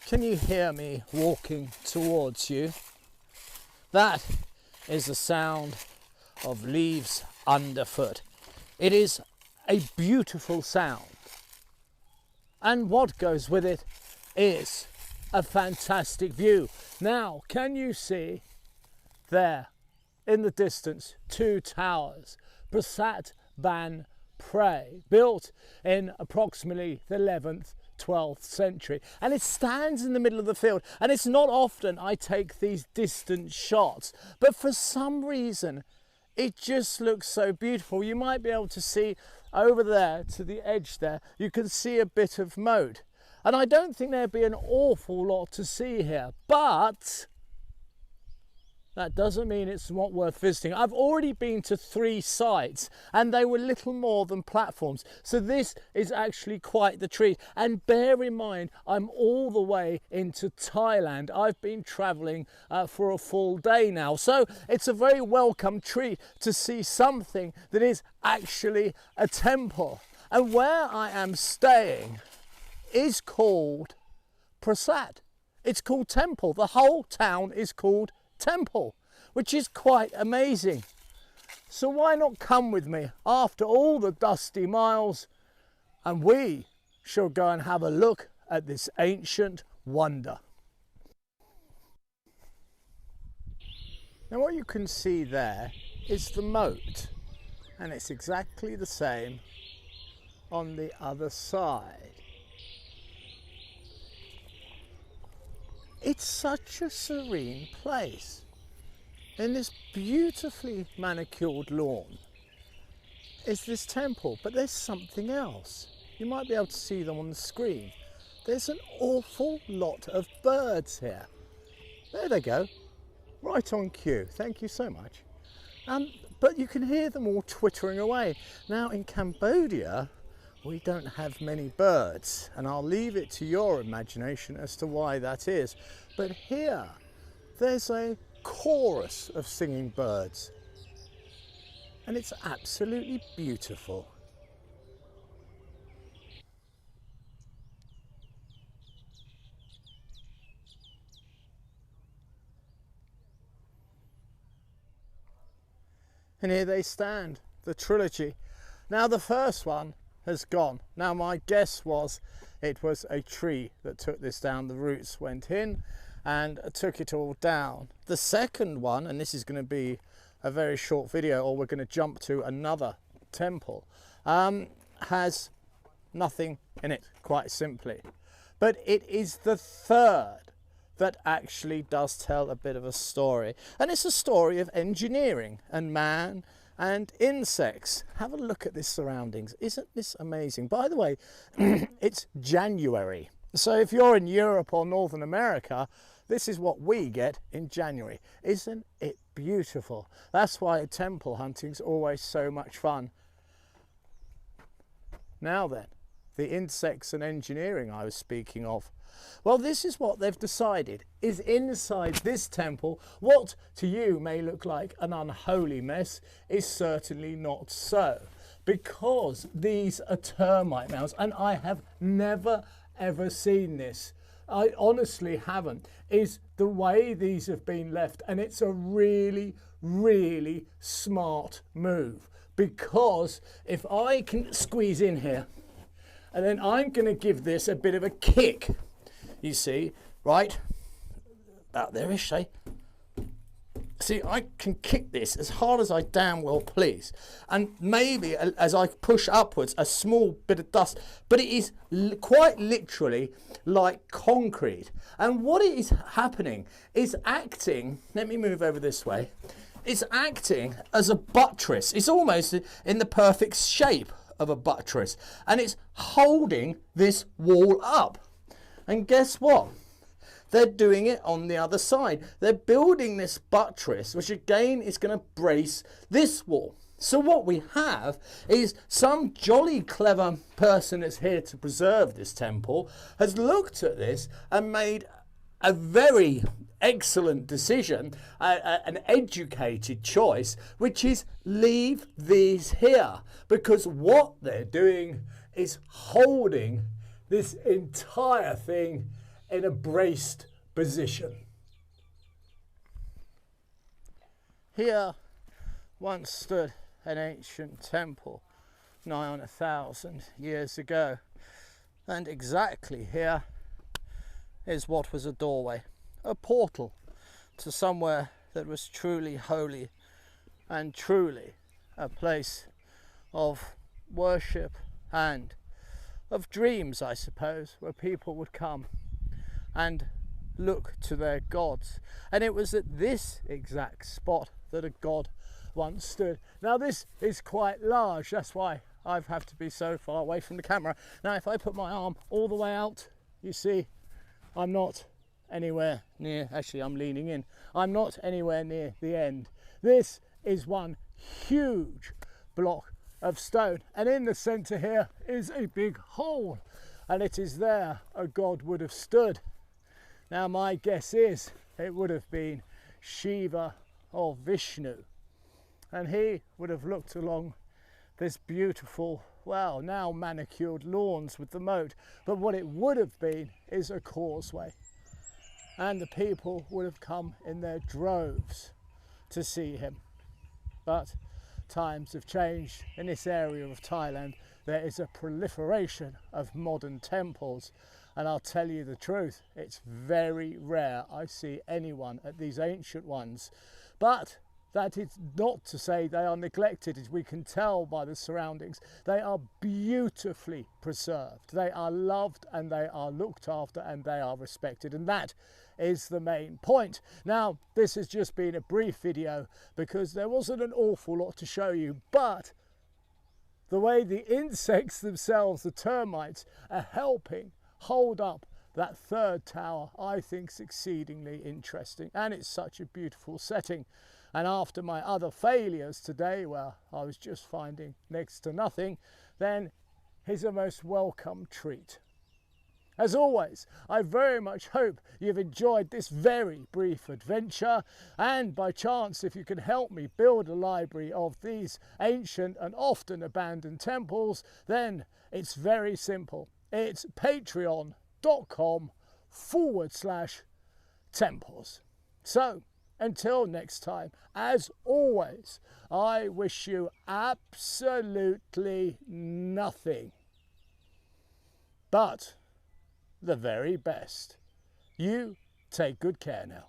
Can you hear me walking towards you? That is the sound of leaves underfoot. It is a beautiful sound. And what goes with it is a fantastic view. Now, can you see there in the distance two towers? Prasat Ban Phlai, built in approximately the 11th 12th century, and it stands in the middle of the field. And it's not often I take these distant shots, but for some reason it just looks so beautiful. You might be able to see over there to the edge there, you can see a bit of moat, and I don't think there'd be an awful lot to see here, but that doesn't mean it's not worth visiting. I've already been to 3 sites and they were little more than platforms. So this is actually quite the treat. And bear in mind, I'm all the way into Thailand. I've been traveling for a full day now. So it's a very welcome treat to see something that is actually a temple. And where I am staying is called Prasat. It's called Temple. The whole town is called Temple, which is quite amazing. So why not come with me after all the dusty miles, and we shall go and have a look at this ancient wonder. Now what you can see there is the moat, and it's exactly the same on the other side. It's such a serene place. In this beautifully manicured lawn is this temple, but there's something else. You might be able to see them on the screen. There's an awful lot of birds here. There they go, right on cue. Thank you so much. But you can hear them all twittering away. Now in Cambodia, we don't have many birds, and I'll leave it to your imagination as to why that is. But here, there's a chorus of singing birds, and it's absolutely beautiful. And here they stand, the trilogy. Now the first one has gone. Now my guess was it was a tree that took this down. The roots went in and took it all down. The second one, and this is going to be a very short video, or we're going to jump to another temple, has nothing in it, quite simply. But it is the third that actually does tell a bit of a story, and it's a story of engineering and man and insects. Have a look at this surroundings. Isn't this amazing? By the way, it's January. So if you're in Europe or Northern America, this is what we get in January. Isn't it beautiful? That's why temple hunting is always so much fun. Now then, the insects and engineering I was speaking of. Well, this is what they've decided is inside this temple. What to you may look like an unholy mess is certainly not so, because these are termite mounds, and I have never ever seen this. I honestly haven't. Is the way these have been left, and it's a really, really smart move, because if I can squeeze in here, and then I'm going to give this a bit of a kick. You see, right, about there-ish, eh? See, I can kick this as hard as I damn well please. And maybe as I push upwards, a small bit of dust, but it is quite literally like concrete. And what is happening is acting, let me move over this way, it's acting as a buttress. It's almost in the perfect shape of a buttress, and it's holding this wall up. And guess what? They're doing it on the other side. They're building this buttress, which again is going to brace this wall. So what we have is some jolly clever person that's here to preserve this temple has looked at this and made a very excellent decision, an educated choice, which is leave these here, because what they're doing is holding this entire thing in a braced position. Here once stood an ancient temple nigh on 1,000 years ago, and exactly here is what was a doorway, a portal to somewhere that was truly holy and truly a place of worship and of dreams, I suppose, where people would come and look to their gods. And it was at this exact spot that a god once stood. Now this is quite large, that's why I have to be so far away from the camera. Now if I put my arm all the way out, you see I'm not anywhere near, actually I'm leaning in, I'm not anywhere near the end. This is one huge block of stone, and in the center here is a big hole, and it is there a god would have stood. Now my guess is it would have been Shiva or Vishnu, and he would have looked along this beautiful, well, now manicured lawns with the moat, but what it would have been is a causeway, and the people would have come in their droves to see him. But times have changed. In this area of Thailand there is a proliferation of modern temples, and I'll tell you the truth, it's very rare I see anyone at these ancient ones. But that is not to say they are neglected, as we can tell by the surroundings. They are beautifully preserved, they are loved, and they are looked after, and they are respected, and that is the main point. Now this has just been a brief video because there wasn't an awful lot to show you, but the way the insects themselves, the termites, are helping hold up that third tower, I think is exceedingly interesting, and it's such a beautiful setting. And after my other failures today, where I was just finding next to nothing, then here's a most welcome treat. As always, I very much hope you've enjoyed this very brief adventure, and by chance, if you can help me build a library of these ancient and often abandoned temples, then it's very simple. It's patreon.com/temples. So, until next time, as always, I wish you absolutely nothing but the very best. You take good care now.